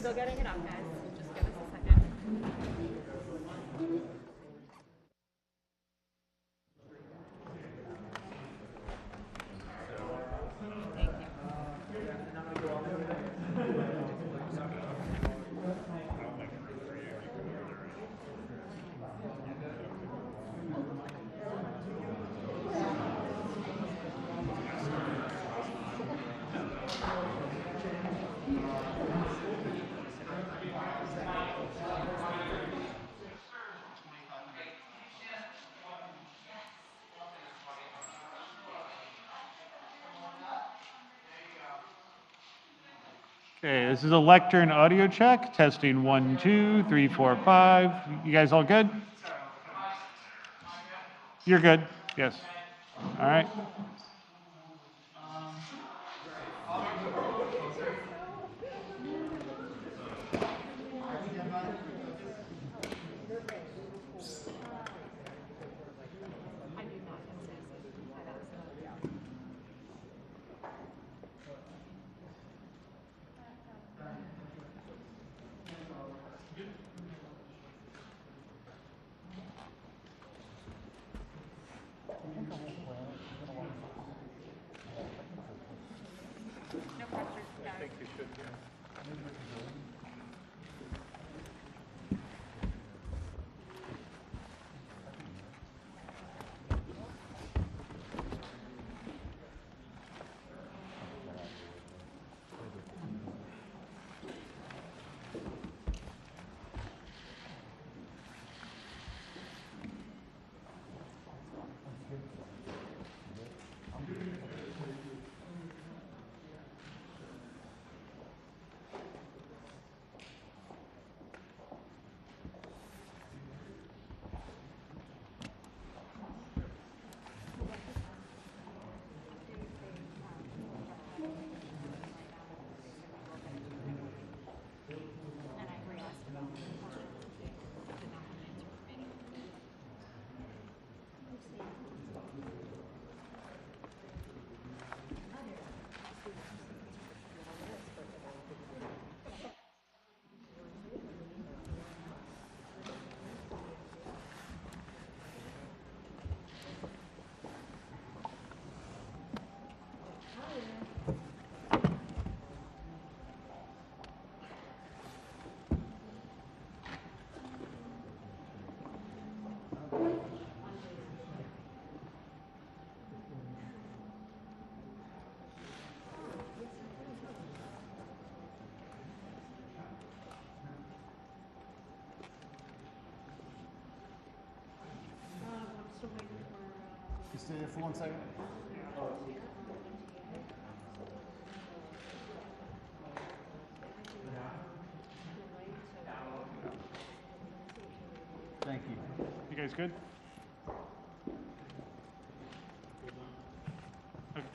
Still getting it up, guys. Just give us a second. Okay, this is a lectern audio check. Testing 1, 2, 3, 4, 5. You guys all good? You're good. Yes. All right. Stay there for 1 second. Thank you. You guys good? Okay.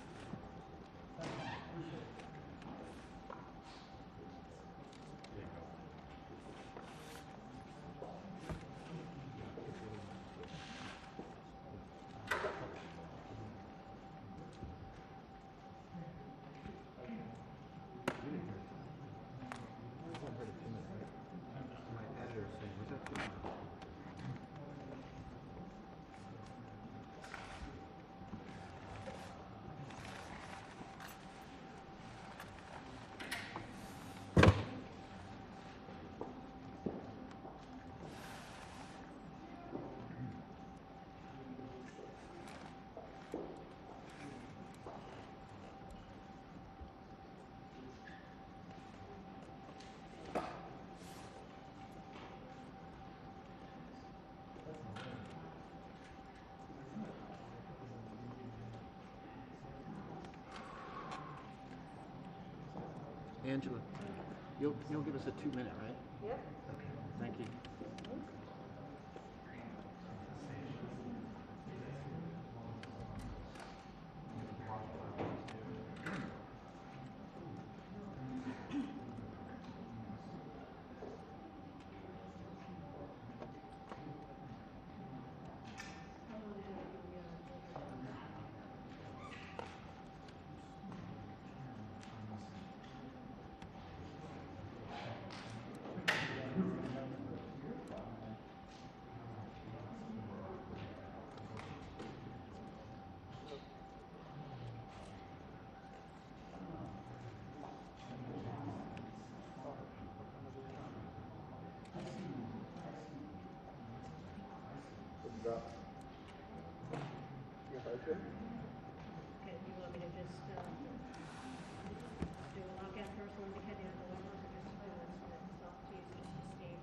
Angela, you'll give us a 2-minute, right? Yep. Okay, thank you. Okay, you want me to just do a lockout first, one depending on the numbers, or just do this, and it's up to you, Steve?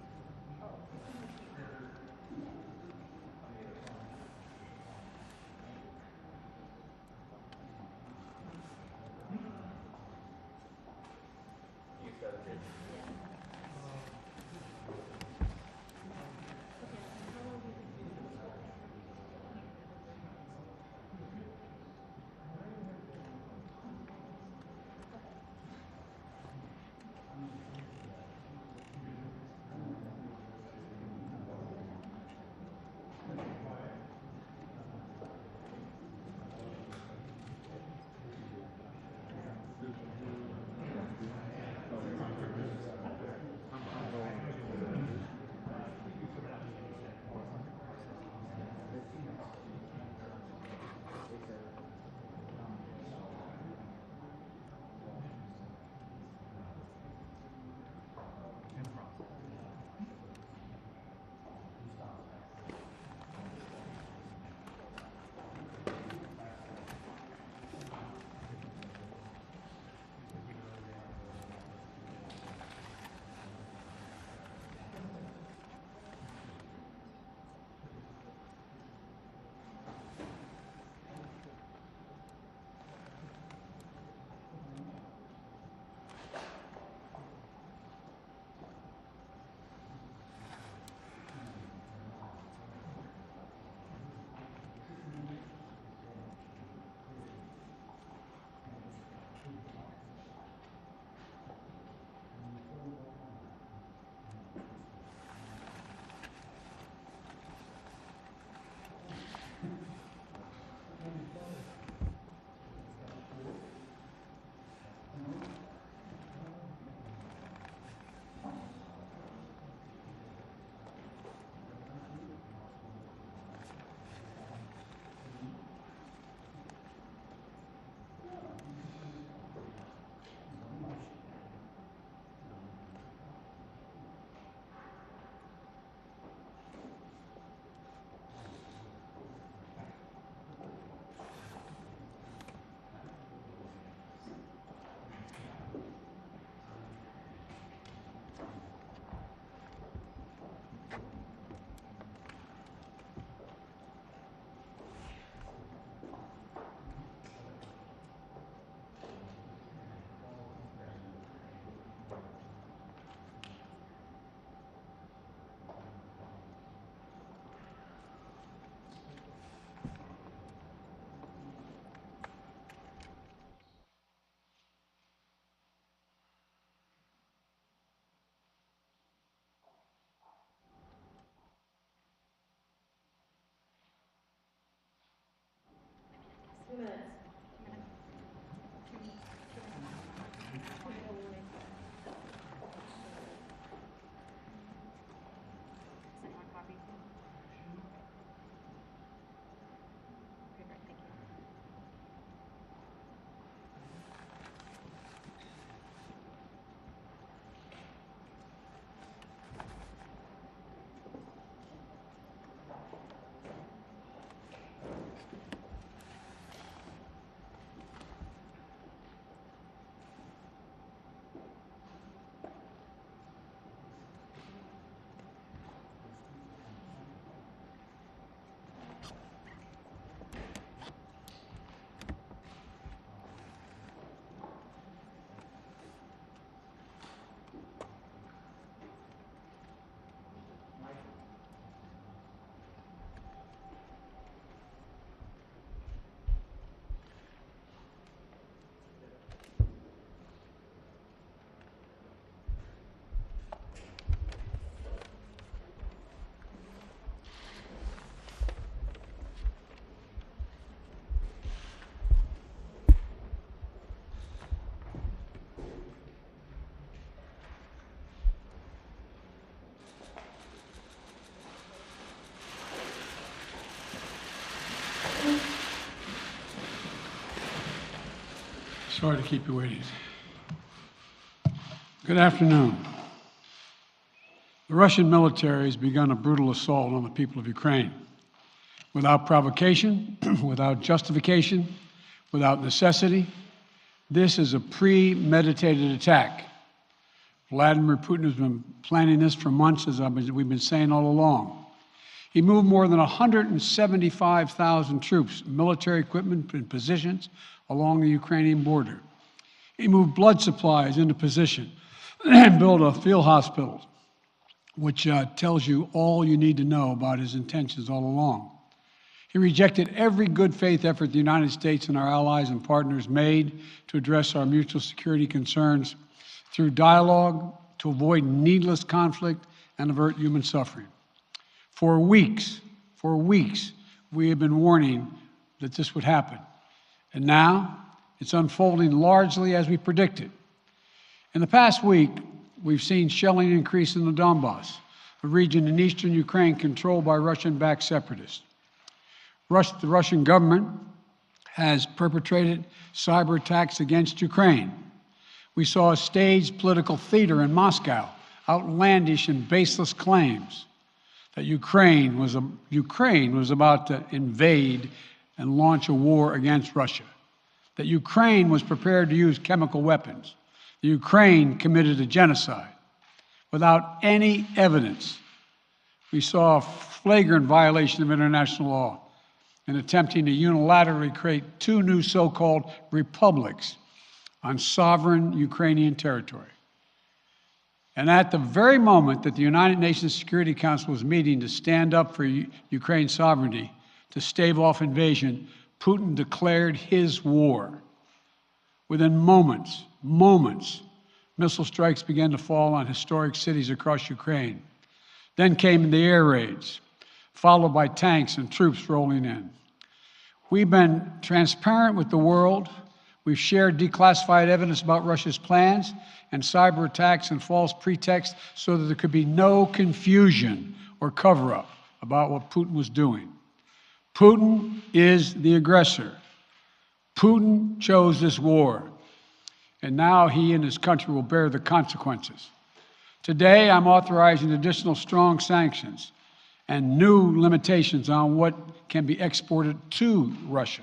Sorry to keep you waiting. Good afternoon. The Russian military has begun a brutal assault on the people of Ukraine. without provocation, without justification, without necessity. This is a premeditated attack. Vladimir Putin has been planning this for months, as we've been saying all along. He moved more than 175,000 troops, military equipment, and positions along the Ukrainian border. He moved blood supplies into position and built a field hospital, which tells you all you need to know about his intentions all along. He rejected every good faith effort the United States and our allies and partners made to address our mutual security concerns through dialogue to avoid needless conflict and avert human suffering. For weeks, we have been warning that this would happen. And now it's unfolding largely as we predicted. In the past week, we've seen shelling increase in the Donbass, a region in eastern Ukraine controlled by Russian-backed separatists. The Russian government has perpetrated cyber attacks against Ukraine. We saw a staged political theater in Moscow, outlandish and baseless claims that Ukraine was about to invade and launch a war against Russia, that Ukraine was prepared to use chemical weapons, that Ukraine committed a genocide. Without any evidence, we saw a flagrant violation of international law in attempting to unilaterally create two new so-called republics on sovereign Ukrainian territory. And at the very moment that the United Nations Security Council was meeting to stand up for Ukraine's sovereignty, to stave off invasion, Putin declared his war. Within moments, missile strikes began to fall on historic cities across Ukraine. Then came the air raids, followed by tanks and troops rolling in. We've been transparent with the world. We've shared declassified evidence about Russia's plans and cyber attacks and false pretexts so that there could be no confusion or cover-up about what Putin was doing. Putin is the aggressor. Putin chose this war, and now he and his country will bear the consequences. Today, I'm authorizing additional strong sanctions and new limitations on what can be exported to Russia.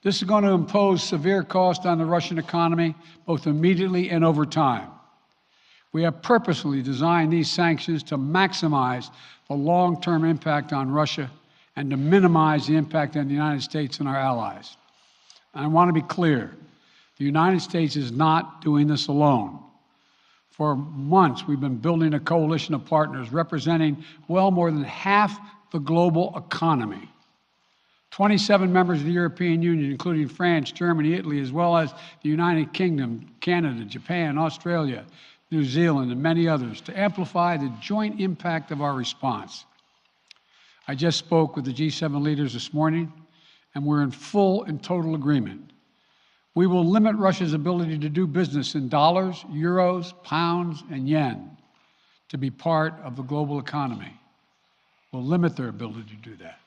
This is going to impose severe cost on the Russian economy, both immediately and over time. We have purposely designed these sanctions to maximize the long-term impact on Russia and to minimize the impact on the United States and our allies. And I want to be clear, the United States is not doing this alone. For months, we've been building a coalition of partners representing well more than half the global economy. 27 members of the European Union, including France, Germany, Italy, as well as the United Kingdom, Canada, Japan, Australia, New Zealand, and many others, to amplify the joint impact of our response. I just spoke with the G7 leaders this morning, and we're in full and total agreement. We will limit Russia's ability to do business in dollars, euros, pounds, and yen to be part of the global economy. We'll limit their ability to do that.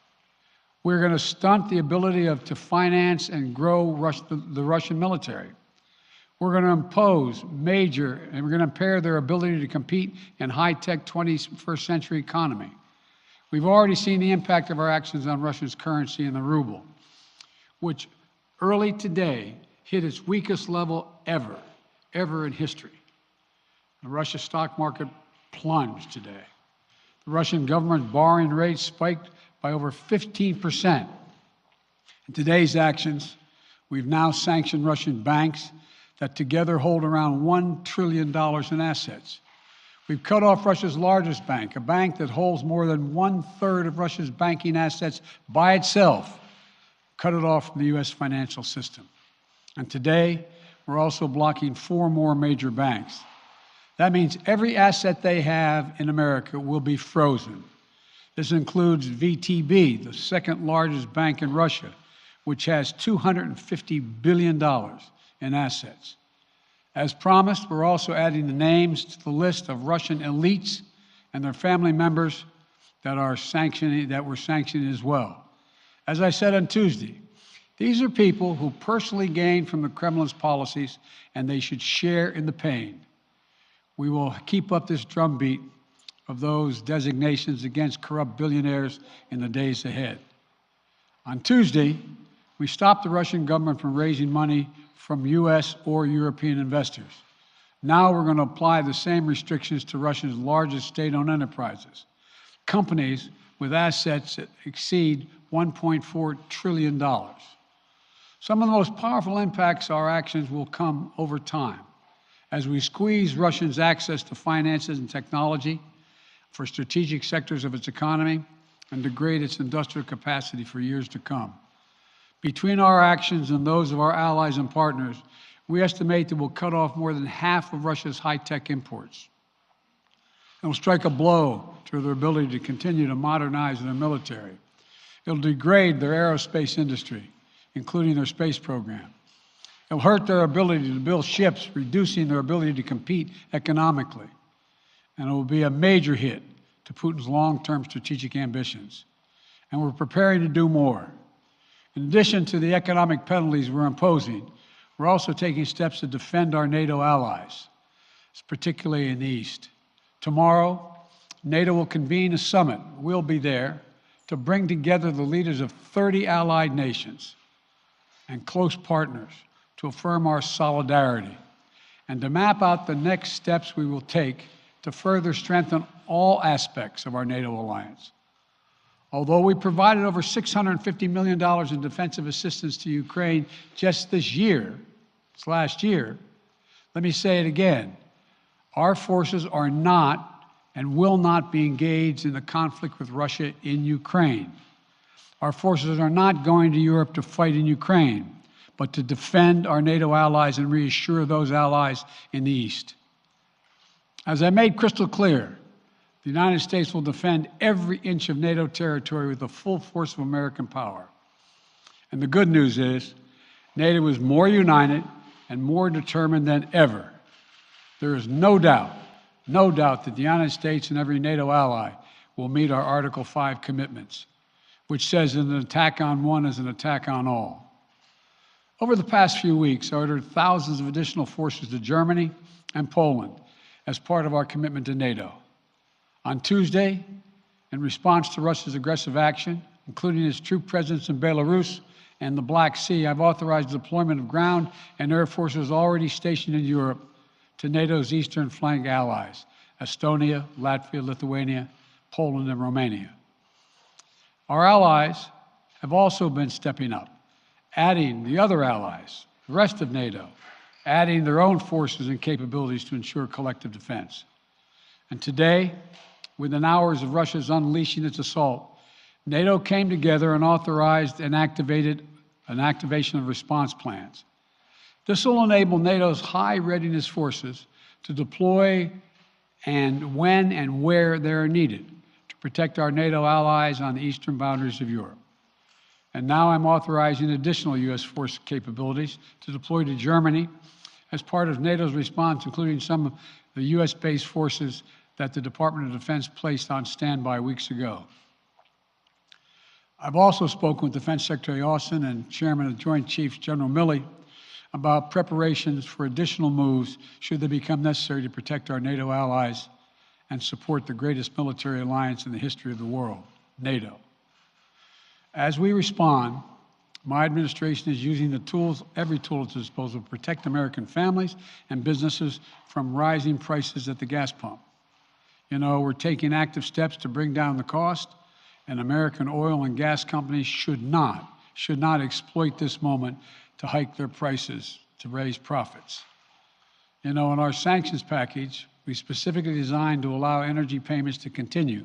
We're going to stunt the ability to finance and grow the Russian military. We're going to impose and we're going to impair their ability to compete in high-tech 21st century economy. We've already seen the impact of our actions on Russia's currency and the ruble, which early today hit its weakest level ever in history. The Russia stock market plunged today. The Russian government borrowing rate spiked by over 15%. In today's actions, we've now sanctioned Russian banks that together hold around $1 trillion in assets. We've cut off Russia's largest bank, a bank that holds more than 1/3 of Russia's banking assets by itself, cut it off from the U.S. financial system. And today, we're also blocking 4 more major banks. That means every asset they have in America will be frozen. This includes VTB, the second largest bank in Russia, which has $250 billion in assets. As promised, we're also adding the names to the list of Russian elites and their family members that we're sanctioning as well. As I said on Tuesday, these are people who personally gain from the Kremlin's policies, and they should share in the pain. We will keep up this drumbeat of those designations against corrupt billionaires in the days ahead. On Tuesday, we stopped the Russian government from raising money from U.S. or European investors. Now we're going to apply the same restrictions to Russia's largest state-owned enterprises, companies with assets that exceed $1.4 trillion. Some of the most powerful impacts of our actions will come over time as we squeeze Russia's access to finances and technology for strategic sectors of its economy and degrade its industrial capacity for years to come. Between our actions and those of our allies and partners, we estimate that we'll cut off more than half of Russia's high-tech imports. It'll strike a blow to their ability to continue to modernize their military. It'll degrade their aerospace industry, including their space program. It'll hurt their ability to build ships, reducing their ability to compete economically. And it will be a major hit to Putin's long-term strategic ambitions. And we're preparing to do more. In addition to the economic penalties we're imposing, we're also taking steps to defend our NATO allies, particularly in the East. Tomorrow, NATO will convene a summit. We'll be there to bring together the leaders of 30 allied nations and close partners to affirm our solidarity and to map out the next steps we will take to further strengthen all aspects of our NATO alliance. Although we provided over $650 million in defensive assistance to Ukraine just this last year, let me say it again. Our forces are not and will not be engaged in the conflict with Russia in Ukraine. Our forces are not going to Europe to fight in Ukraine, but to defend our NATO allies and reassure those allies in the East. As I made crystal clear, the United States will defend every inch of NATO territory with the full force of American power. And the good news is, NATO is more united and more determined than ever. There is no doubt that the United States and every NATO ally will meet our Article 5 commitments, which says that an attack on one is an attack on all. Over the past few weeks, I ordered thousands of additional forces to Germany and Poland as part of our commitment to NATO. On Tuesday, in response to Russia's aggressive action, including its troop presence in Belarus and the Black Sea, I've authorized the deployment of ground and air forces already stationed in Europe to NATO's eastern flank allies, Estonia, Latvia, Lithuania, Poland, and Romania. Our allies have also been stepping up, adding the other allies, the rest of NATO, adding their own forces and capabilities to ensure collective defense. And today, within hours of Russia's unleashing its assault, NATO came together and authorized an activation of response plans. This will enable NATO's high readiness forces to deploy and when and where they are needed to protect our NATO allies on the eastern boundaries of Europe. And now I'm authorizing additional U.S. force capabilities to deploy to Germany as part of NATO's response, including some of the U.S.-based forces that the Department of Defense placed on standby weeks ago. I've also spoken with Defense Secretary Austin and Chairman of the Joint Chiefs, General Milley, about preparations for additional moves should they become necessary to protect our NATO allies and support the greatest military alliance in the history of the world, NATO. As we respond, my administration is using the tools, every tool at its disposal to protect American families and businesses from rising prices at the gas pump. You know, we're taking active steps to bring down the cost, and American oil and gas companies should not exploit this moment to hike their prices to raise profits. You know, in our sanctions package, we specifically designed to allow energy payments to continue.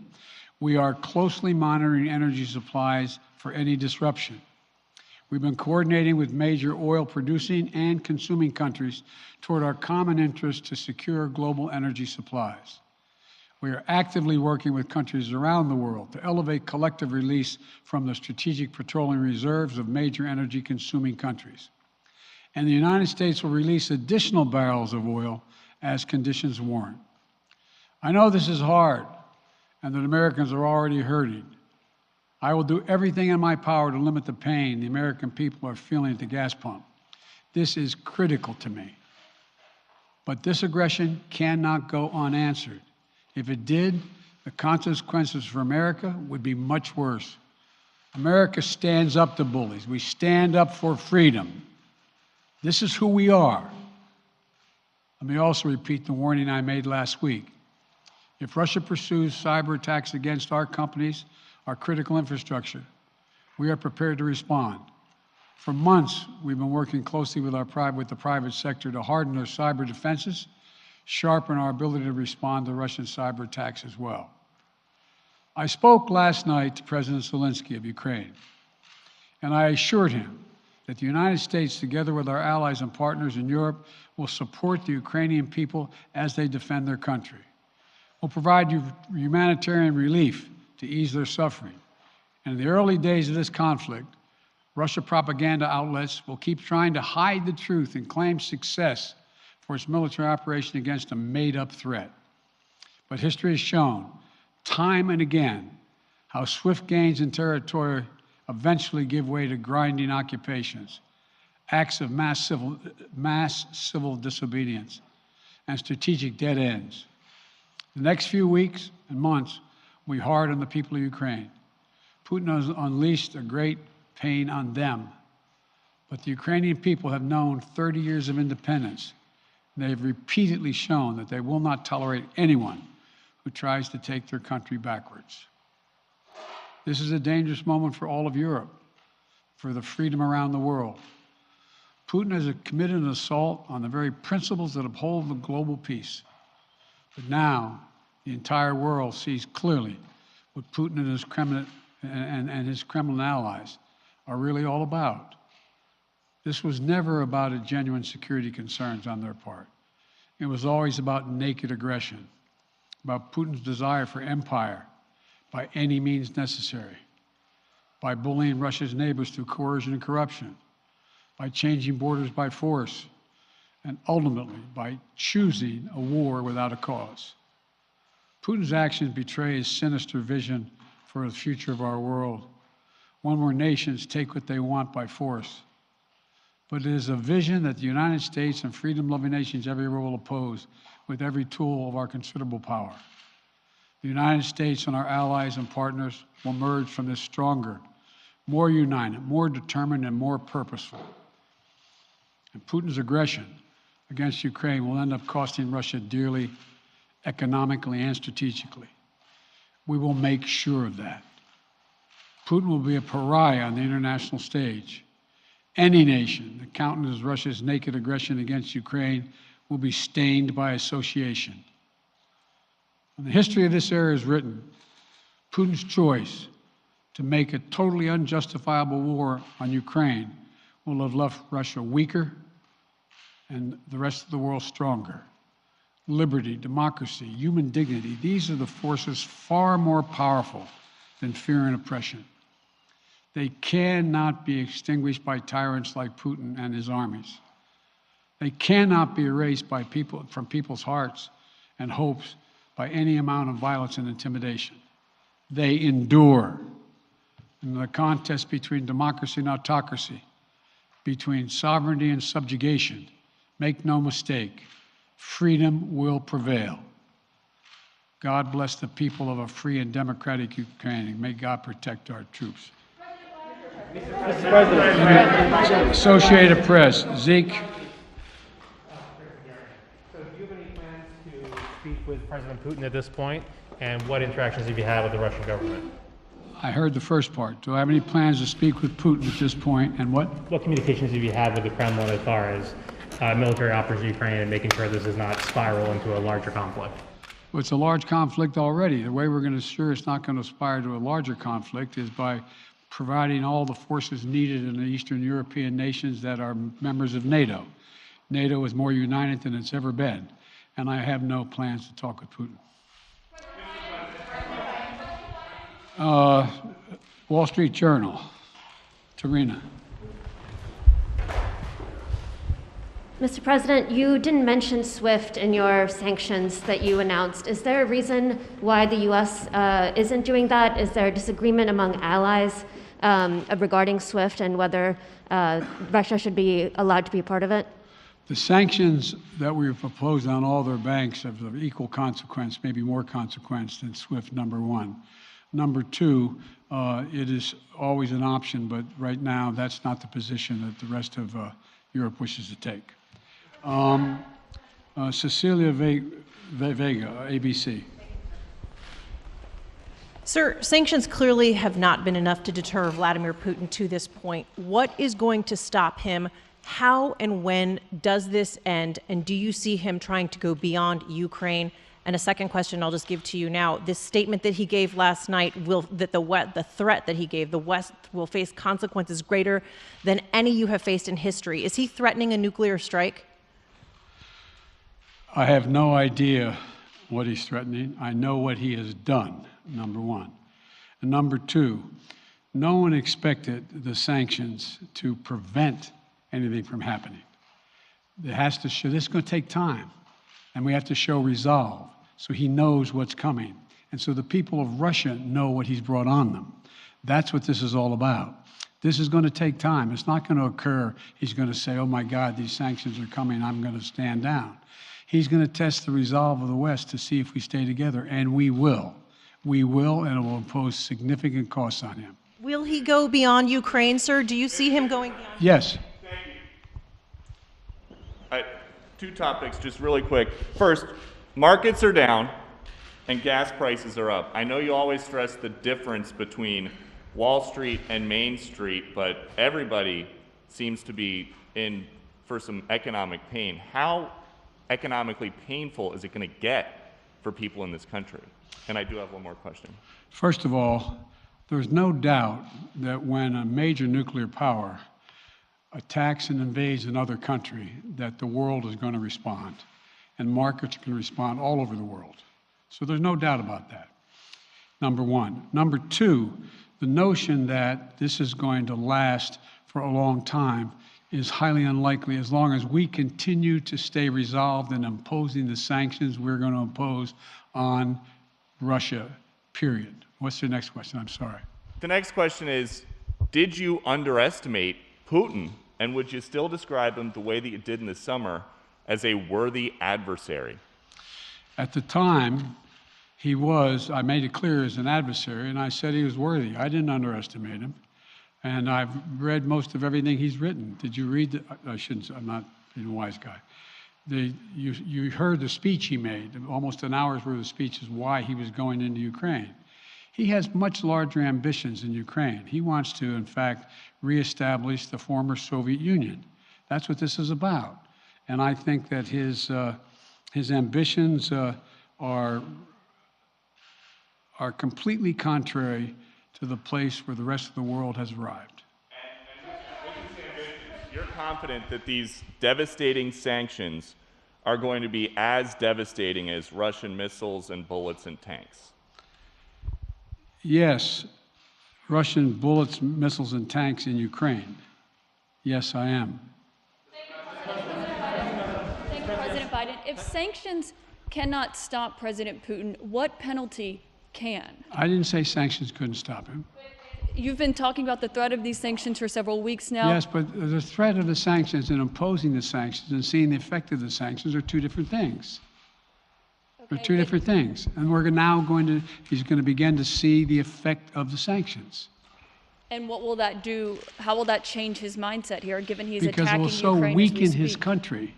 We are closely monitoring energy supplies for any disruption. We've been coordinating with major oil producing and consuming countries toward our common interest to secure global energy supplies. We are actively working with countries around the world to elevate collective release from the strategic petroleum reserves of major energy consuming countries. And the United States will release additional barrels of oil as conditions warrant. I know this is hard and that Americans are already hurting. I will do everything in my power to limit the pain the American people are feeling at the gas pump. This is critical to me. But this aggression cannot go unanswered. If it did, the consequences for America would be much worse. America stands up to bullies. We stand up for freedom. This is who we are. Let me also repeat the warning I made last week. If Russia pursues cyber attacks against our companies, our critical infrastructure, we are prepared to respond. For months, we've been working closely with the private sector to harden our cyber defenses, sharpen our ability to respond to Russian cyber attacks as well. I spoke last night to President Zelensky of Ukraine, and I assured him that the United States, together with our allies and partners in Europe, will support the Ukrainian people as they defend their country. We'll provide humanitarian relief to ease their suffering. And in the early days of this conflict, Russia propaganda outlets will keep trying to hide the truth and claim success for its military operation against a made-up threat. But history has shown, time and again, how swift gains in territory eventually give way to grinding occupations, acts of mass civil disobedience, and strategic dead ends. The next few weeks and months will be hard on the people of Ukraine. Putin has unleashed a great pain on them, but the Ukrainian people have known 30 years of independence, and they have repeatedly shown that they will not tolerate anyone who tries to take their country backwards. This is a dangerous moment for all of Europe, for the freedom around the world. Putin has committed an assault on the very principles that uphold the global peace. But now, the entire world sees clearly what Putin and his Kremlin allies are really all about. This was never about a genuine security concerns on their part. It was always about naked aggression, about Putin's desire for empire by any means necessary, by bullying Russia's neighbors through coercion and corruption, by changing borders by force, and ultimately by choosing a war without a cause. Putin's actions betray his sinister vision for the future of our world, one where nations take what they want by force. But it is a vision that the United States and freedom-loving nations everywhere will oppose with every tool of our considerable power. The United States and our allies and partners will emerge from this stronger, more united, more determined, and more purposeful. And Putin's aggression against Ukraine will end up costing Russia dearly, economically and strategically. We will make sure of that. Putin will be a pariah on the international stage. Any nation that countenances Russia's naked aggression against Ukraine will be stained by association. When the history of this era is written, Putin's choice to make a totally unjustifiable war on Ukraine will have left Russia weaker and the rest of the world stronger. Liberty, democracy, human dignity, these are the forces far more powerful than fear and oppression. They cannot be extinguished by tyrants like Putin and his armies. They cannot be erased by from people's hearts and hopes by any amount of violence and intimidation. They endure. In the contest between democracy and autocracy, between sovereignty and subjugation, make no mistake, freedom will prevail. God bless the people of a free and democratic Ukraine, and may God protect our troops. Mr. President. Associated Press, Zeke. So do you have any plans to speak with President Putin at this point? And what interactions have you had with the Russian government? I heard the first part. Do I have any plans to speak with Putin at this point, and what? What communications have you had with the Kremlin as far as military operations in Ukraine and making sure this does not spiral into a larger conflict? Well, it's a large conflict already. The way we're going to ensure it's not going to aspire to a larger conflict is by providing all the forces needed in the Eastern European nations that are members of NATO. NATO is more united than it's ever been, and I have no plans to talk with Putin. Wall Street Journal, Tarina. Mr. President, you didn't mention SWIFT in your sanctions that you announced. Is there a reason why the U.S. Isn't doing that? Is there a disagreement among allies regarding SWIFT and whether Russia should be allowed to be a part of it? The sanctions that we've proposed on all their banks have of equal consequence, maybe more consequence than SWIFT number one. Number two, it is always an option, but right now that's not the position that the rest of Europe wishes to take. Cecilia Vega, ABC. Sir, sanctions clearly have not been enough to deter Vladimir Putin to this point. What is going to stop him? How and when does this end? And do you see him trying to go beyond Ukraine? And a second question I'll just give to you now. This statement that he gave last night, the threat that he gave, the West will face consequences greater than any you have faced in history. Is he threatening a nuclear strike? I have no idea what he's threatening. I know what he has done, number one. And number two, no one expected the sanctions to prevent anything from happening. It has to show, this is going to take time, and we have to show resolve so he knows what's coming. And so the people of Russia know what he's brought on them. That's what this is all about. This is going to take time. It's not going to occur, he's going to say, oh my God, these sanctions are coming, I'm going to stand down. He's going to test the resolve of the West to see if we stay together, and we will. We will, and it will impose significant costs on him. Will he go beyond Ukraine, sir? Do you see him going beyond? Yes. Two topics, just really quick. First, markets are down and gas prices are up. I know you always stress the difference between Wall Street and Main Street, but everybody seems to be in for some economic pain. How economically painful is it going to get for people in this country? And I do have one more question. First of all, there's no doubt that when a major nuclear power attacks and invades another country, that the world is going to respond, and markets can respond all over the world. So there's no doubt about that, number one. Number two, the notion that this is going to last for a long time is highly unlikely as long as we continue to stay resolved in imposing the sanctions we're going to impose on Russia, period. What's your next question? I'm sorry. The next question is, did you underestimate Putin, and would you still describe him the way that you did in the summer as a worthy adversary? At the time, he was, I made it clear, as an adversary, and I said he was worthy. I didn't underestimate him. And I've read most of everything he's written. Did you read the, I shouldn't, I'm not being a wise guy. You heard the speech he made, almost an hour's worth of speeches, why he was going into Ukraine. He has much larger ambitions in Ukraine. He wants to, in fact, reestablish the former Soviet Union. That's what this is about. And I think that his ambitions are completely contrary to the place where the rest of the world has arrived. You're confident that these devastating sanctions are going to be as devastating as Russian missiles and bullets and tanks? Yes, Russian bullets, missiles, and tanks in Ukraine. Yes, I am. Thank you, President Biden. If sanctions cannot stop President Putin, what penalty can? I didn't say sanctions couldn't stop him. You've been talking about the threat of these sanctions for several weeks now. Yes, but the threat of the sanctions and imposing the sanctions and seeing the effect of the sanctions are two different things. They're two different things. And we're now he's going to begin to see the effect of the sanctions. And what will that do? How will that change his mindset here, given he's because attacking it will so Ukraine weaken his country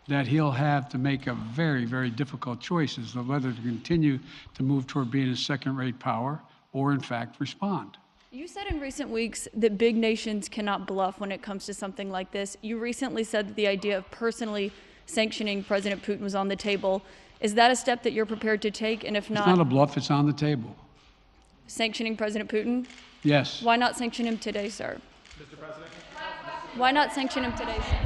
that he'll have to make a very, very difficult choice as to whether to continue to move toward being a second-rate power or, in fact, respond. You said in recent weeks that big nations cannot bluff when it comes to something like this. You recently said that the idea of personally sanctioning President Putin was on the table. Is that a step that you're prepared to take? And if not, it's not a bluff, it's on the table. Sanctioning President Putin? Yes. Why not sanction him today, sir? Mr. President? Why not sanction him today, sir?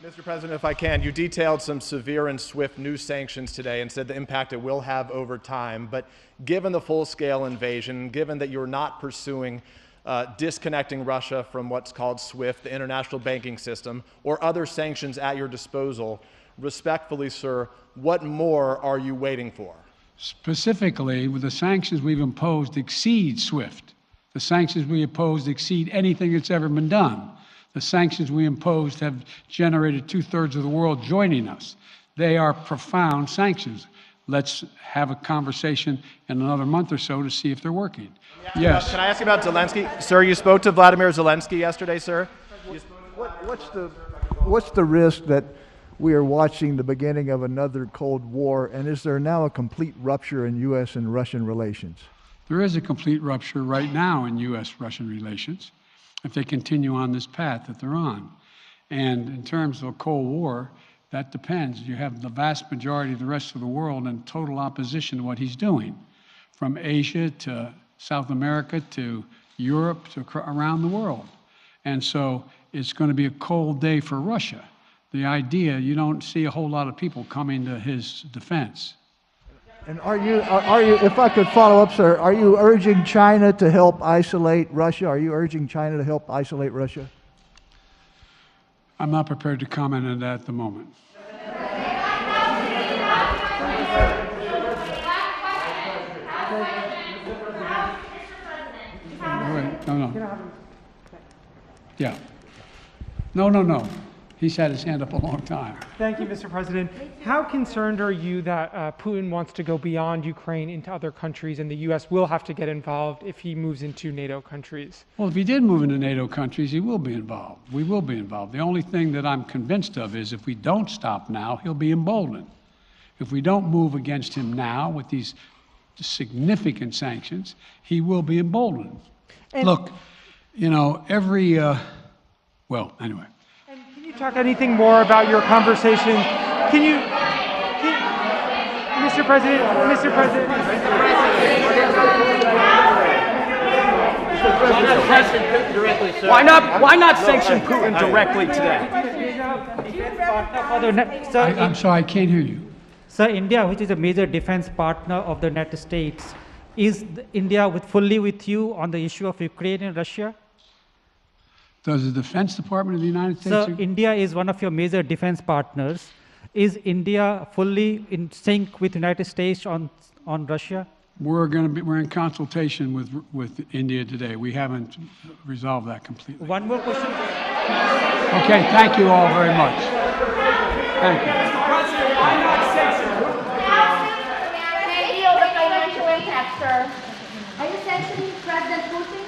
Mr. President, if I can, you detailed some severe and swift new sanctions today and said the impact it will have over time. But given the full-scale invasion, given that you're not pursuing disconnecting Russia from what's called SWIFT, the international banking system, or other sanctions at your disposal, respectfully, sir, what more are you waiting for? Specifically, with the sanctions we've imposed exceed SWIFT. The sanctions we imposed exceed anything that's ever been done. The sanctions we imposed have generated 2/3 of the world joining us. They are profound sanctions. let's have a conversation in another month or so to see if they're working. Yes. Can I ask you about Zelensky? Sir, you spoke to Vladimir Zelensky yesterday, sir. What's the risk that we are watching the beginning of another Cold War, and is there now a complete rupture in U.S. and Russian relations? There is a complete rupture right now in U.S.-Russian relations if they continue on this path that they're on. And in terms of a Cold War, that depends. You have the vast majority of the rest of the world in total opposition to what he's doing, from Asia to South America to Europe to around the world. And so it's going to be a cold day for Russia. The idea, you don't see a whole lot of people coming to his defense. And are you, if I could follow up, sir, are you urging China to help isolate Russia? Are you urging China to help isolate Russia? I'm not prepared to comment on that at the moment. No. Yeah. No. He's had his hand up a long time. Thank you, Mr. President. How concerned are you that Putin wants to go beyond Ukraine into other countries, and the U.S. will have to get involved if he moves into NATO countries? Well, if he did move into NATO countries, he will be involved. We will be involved. The only thing that I'm convinced of is if we don't stop now, he'll be emboldened. If we don't move against him now with these significant sanctions, he will be emboldened. And look, you know, well, anyway. And can you talk anything more about your conversation? Mr. President. Why not sanction Putin directly today? I'm sorry, I can't hear you. Sir, India, which is a major defense partner of the United States, is India fully with you on the issue of Ukraine and Russia? Does the Defense Department of the United States? Sir, India is one of your major defense partners. Is India fully in sync with the United States on Russia? We're in consultation with India today. We haven't resolved that completely. One more question. Okay, thank you all very much. Thank you. Financial impact, sir. Are you sanctioning President Putin?